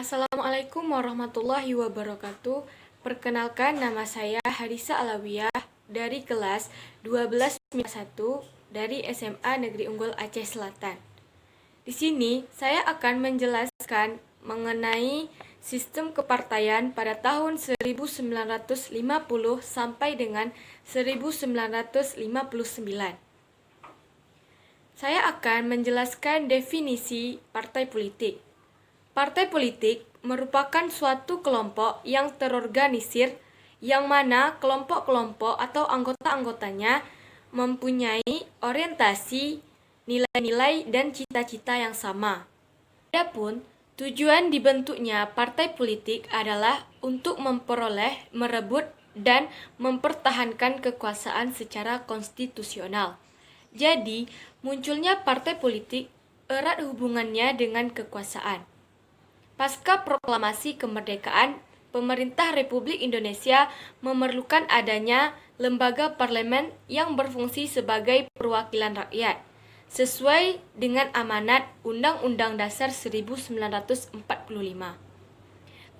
Assalamualaikum warahmatullahi wabarakatuh. Perkenalkan, nama saya Harisa Alawiyah dari kelas 12-1 dari SMA Negeri Unggul Aceh Selatan. Di sini saya akan menjelaskan mengenai sistem kepartaian pada tahun 1950 sampai dengan 1959. Saya akan menjelaskan definisi partai politik. Partai politik merupakan suatu kelompok yang terorganisir yang mana kelompok-kelompok atau anggota-anggotanya mempunyai orientasi, nilai-nilai, dan cita-cita yang sama. Adapun tujuan dibentuknya partai politik adalah untuk memperoleh, merebut, dan mempertahankan kekuasaan secara konstitusional. Jadi, munculnya partai politik erat hubungannya dengan kekuasaan. Pasca proklamasi kemerdekaan, pemerintah Republik Indonesia memerlukan adanya lembaga parlemen yang berfungsi sebagai perwakilan rakyat, sesuai dengan amanat Undang-Undang Dasar 1945.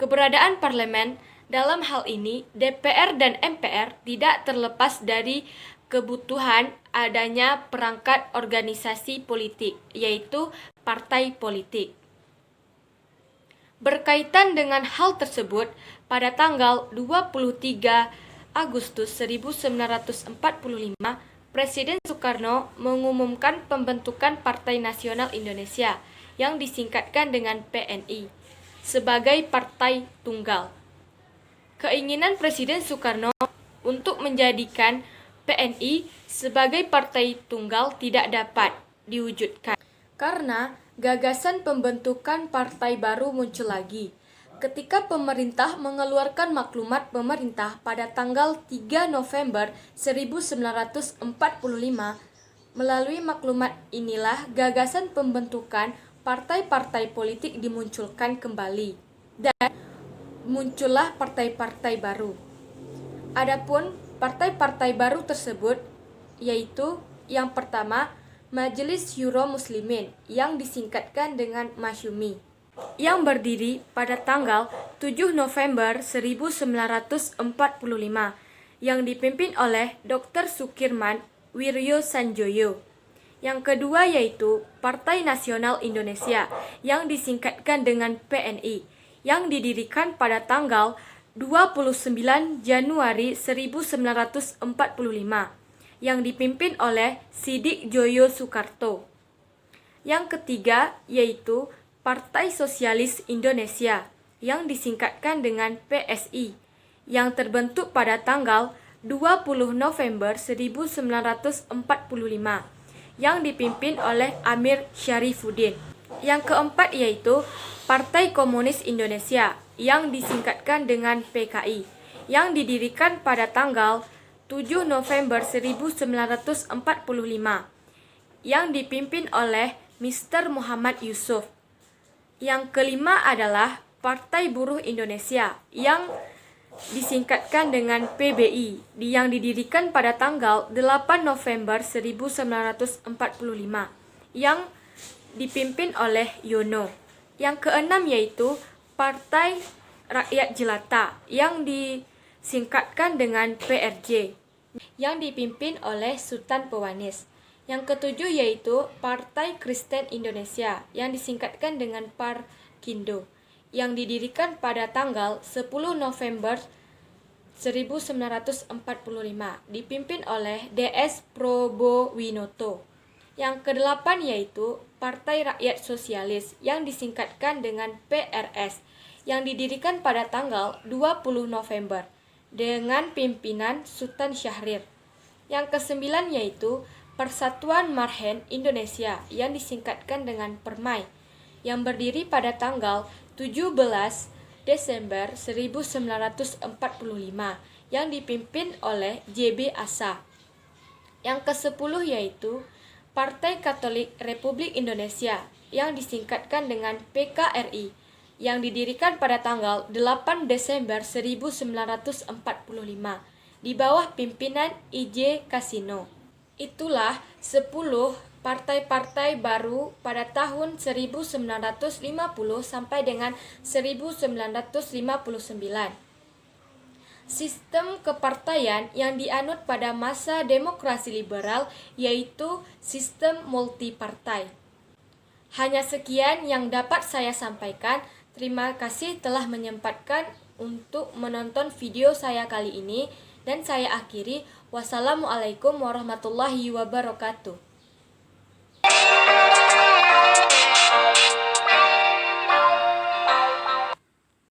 Keberadaan parlemen dalam hal ini DPR dan MPR tidak terlepas dari kebutuhan adanya perangkat organisasi politik, yaitu partai politik. Berkaitan dengan hal tersebut, pada tanggal 23 Agustus 1945, Presiden Soekarno mengumumkan pembentukan Partai Nasional Indonesia yang disingkatkan dengan PNI sebagai partai tunggal. Keinginan Presiden Soekarno untuk menjadikan PNI sebagai partai tunggal tidak dapat diwujudkan karena gagasan pembentukan partai baru muncul lagi ketika pemerintah mengeluarkan maklumat pemerintah pada tanggal 3 November 1945. Melalui maklumat inilah gagasan pembentukan partai-partai politik dimunculkan kembali dan muncullah partai-partai baru. Adapun partai-partai baru tersebut yaitu yang pertama Majelis Syuro Muslimin yang disingkatkan dengan Masyumi, yang berdiri pada tanggal 7 November 1945 yang dipimpin oleh Dr. Sukirman Wiryo Sanjoyo. Yang kedua yaitu Partai Nasional Indonesia yang disingkatkan dengan PNI yang didirikan pada tanggal 29 Januari 1945 yang dipimpin oleh Sidik Joyo Sukarto. Yang ketiga yaitu Partai Sosialis Indonesia yang disingkatkan dengan PSI yang terbentuk pada tanggal 20 November 1945 yang dipimpin oleh Amir Syarifuddin. Yang keempat yaitu Partai Komunis Indonesia yang disingkatkan dengan PKI yang didirikan pada tanggal 7 November 1945 yang dipimpin oleh Mr. Muhammad Yusuf. Yang kelima adalah Partai Buruh Indonesia yang disingkatkan dengan PBI yang didirikan pada tanggal 8 November 1945 yang dipimpin oleh Yono. Yang keenam yaitu Partai Rakyat Jelata yang disingkatkan dengan PRJ yang dipimpin oleh Sultan Pewanis. Yang ketujuh yaitu Partai Kristen Indonesia yang disingkatkan dengan Parkindo yang didirikan pada tanggal 10 November 1945 dipimpin oleh DS Probowinoto. Yang kedelapan yaitu Partai Rakyat Sosialis yang disingkatkan dengan PRS yang didirikan pada tanggal 20 November dengan pimpinan Sultan Syahrir. Yang kesembilan yaitu Persatuan Marhen Indonesia yang disingkatkan dengan Permai yang berdiri pada tanggal 17 Desember 1945 yang dipimpin oleh JB Asa. Yang kesepuluh yaitu Partai Katolik Republik Indonesia yang disingkatkan dengan PKRI yang didirikan pada tanggal 8 Desember 1945 di bawah pimpinan IJ Kasino. Itulah 10 partai-partai baru pada tahun 1950 sampai dengan 1959. Sistem kepartaian yang dianut pada masa demokrasi liberal yaitu sistem multipartai. Hanya sekian yang dapat saya sampaikan. Terima kasih telah menyempatkan untuk menonton video saya kali ini dan saya akhiri. Wassalamualaikum warahmatullahi wabarakatuh.